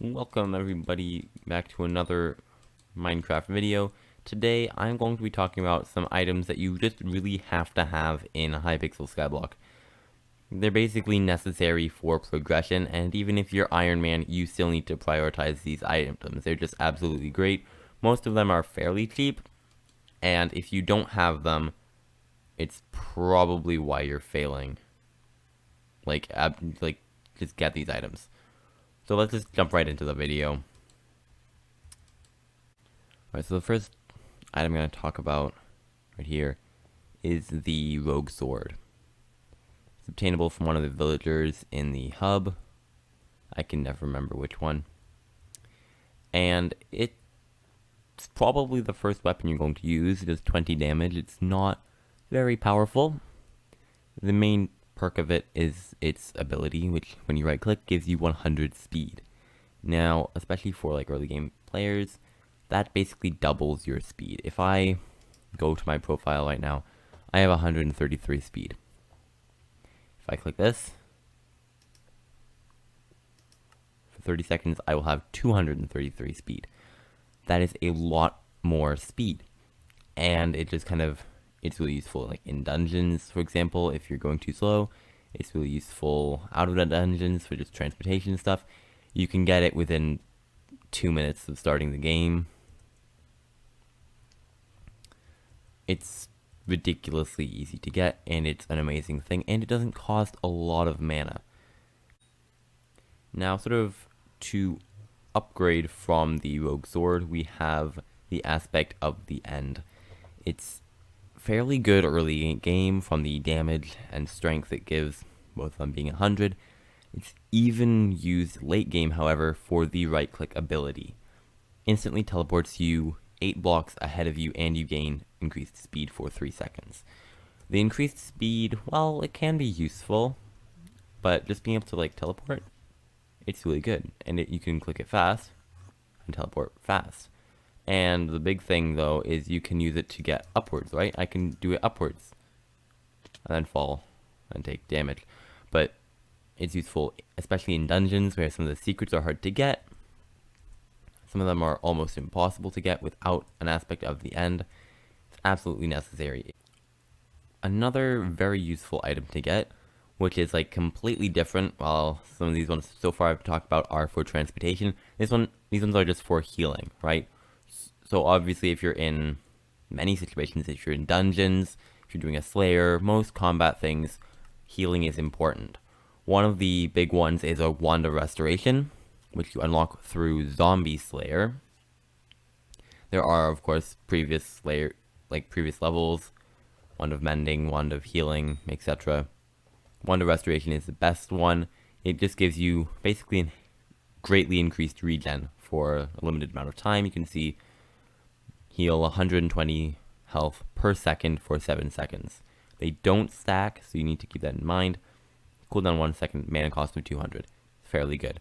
Welcome everybody back to another Minecraft video. Today I'm going to be talking about some items that you just really have to have in Hypixel Skyblock. They're basically necessary for progression, and even if you're Iron Man, you still need to prioritize these items. They're just absolutely great. Most of them are fairly cheap, and if you don't have them, it's probably why you're failing. Just get these items. So let's just jump right into the video. Alright, so the first item I'm going to talk about right here is the Rogue Sword. It's obtainable from one of the villagers in the hub. I can never remember which one. And it's probably the first weapon you're going to use. It does 20 damage. It's not very powerful. The main perk of it is its ability, which when you right click gives you 100 speed. Now, especially for like early game players, that basically doubles your speed. If I go to my profile right now, I have 133 speed. If I click this, for 30 seconds, I will have 233 speed. That is a lot more speed. And it just it's really useful, like in dungeons, for example. If you're going too slow, it's really useful out of the dungeons for just transportation stuff. You can get it within 2 minutes of starting the game. It's ridiculously easy to get, and it's an amazing thing, and it doesn't cost a lot of mana. Now, sort of to upgrade from the Rogue Sword, we have the aspect of the end. It's fairly good early game from the damage and strength it gives, both of them being 100. It's even used late game, however, for the right click ability. Instantly teleports you 8 blocks ahead of you, and you gain increased speed for 3 seconds. The increased speed, well, it can be useful, but just being able to like teleport, it's really good. And you can click it fast and teleport fast. And the big thing, though, is you can use it to get upwards, right? I can do it upwards and then fall and take damage. But it's useful, especially in dungeons where some of the secrets are hard to get. Some of them are almost impossible to get without an aspect of the end. It's absolutely necessary. Another very useful item to get, which is like completely different, while some of these ones so far I've talked about are for transportation. These ones are just for healing, right? So obviously if you're in many situations, if you're in dungeons, if you're doing a slayer, most combat things, healing is important. One of the big ones is a Wand of Restoration, which you unlock through Zombie Slayer. There are, of course, previous levels, Wand of Mending, Wand of Healing, etc. Wand of Restoration is the best one. It just gives you basically greatly increased regen for a limited amount of time. You can see heal 120 health per second for 7 seconds. They don't stack, so you need to keep that in mind. Cooldown 1 second, mana cost of 200. Fairly good.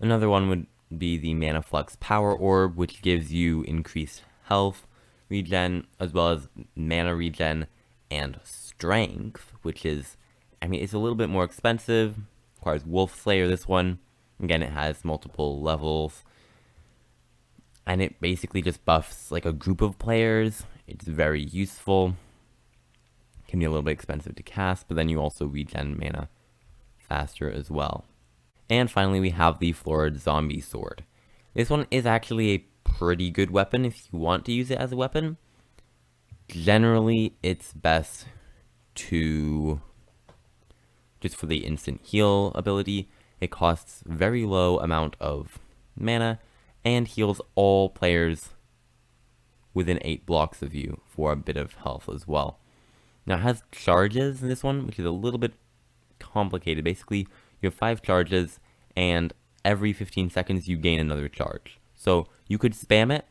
Another one would be the Mana Flux Power Orb, which gives you increased health regen, as well as mana regen and strength, which is, it's a little bit more expensive. Requires Wolf Slayer, this one. Again, it has multiple levels. And it basically just buffs like a group of players. It's very useful. Can be a little bit expensive to cast, but then you also regen mana faster as well. And finally, we have the Florid Zombie Sword. This one is actually a pretty good weapon if you want to use it as a weapon. Generally, it's best to just for the instant heal ability. It costs very low amount of mana and heals all players within 8 blocks of you for a bit of health as well. Now it has charges in this one, which is a little bit complicated. Basically, you have 5 charges, and every 15 seconds you gain another charge. So you could spam it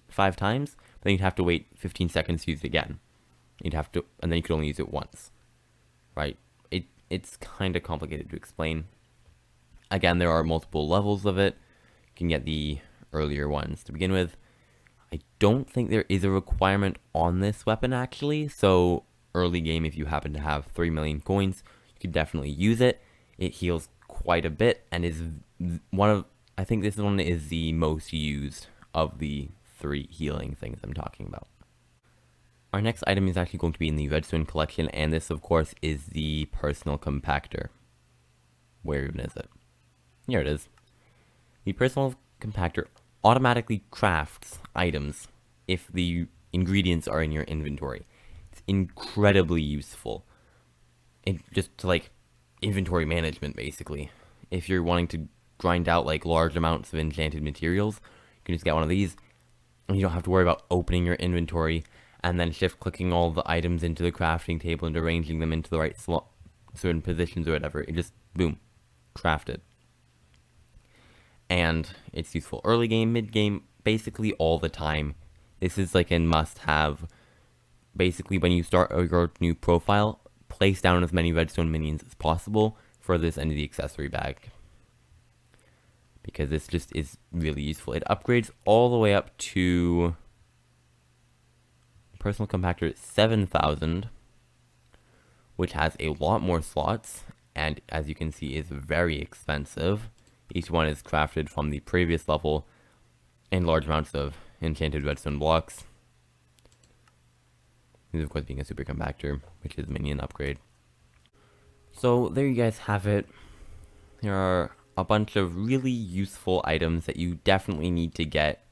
5 times, but then you'd have to wait 15 seconds to use it again. And then you could only use it once, right? It's kind of complicated to explain. Again, there are multiple levels of it. You can get the earlier ones to begin with. I don't think there is a requirement on this weapon actually, so early game, if you happen to have 3 million coins, you could definitely use it. It heals quite a bit and is one of I think this one is the most used of the 3 healing things I'm talking about. Our next item is actually going to be in the redstone collection, and this of course is the personal compactor. Where even is it? Here it is. The personal compactor automatically crafts items if the ingredients are in your inventory. It's incredibly useful. Just to like inventory management basically. If you're wanting to grind out like large amounts of enchanted materials, you can just get one of these and you don't have to worry about opening your inventory and then shift clicking all the items into the crafting table and arranging them into the right certain positions or whatever. It just, boom, crafted. And it's useful early game, mid game, basically all the time. This is like a must have. Basically when you start your new profile, place down as many redstone minions as possible for this end of the accessory bag. Because this just is really useful. It upgrades all the way up to personal compactor 7000, which has a lot more slots, and as you can see is very expensive. Each one is crafted from the previous level in large amounts of enchanted redstone blocks. These of course being a super compactor, which is a minion upgrade. So there you guys have it. There are a bunch of really useful items that you definitely need to get,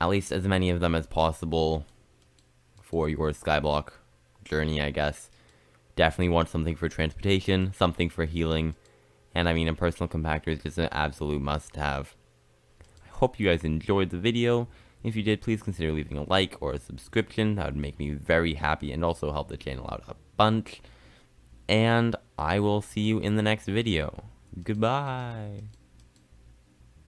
at least as many of them as possible for your Skyblock journey, I guess. Definitely want something for transportation, something for healing, and I mean a personal compactor is just an absolute must-have. I hope you guys enjoyed the video. If you did, please consider leaving a like or a subscription. That would make me very happy and also help the channel out a bunch. And I will see you in the next video. Goodbye.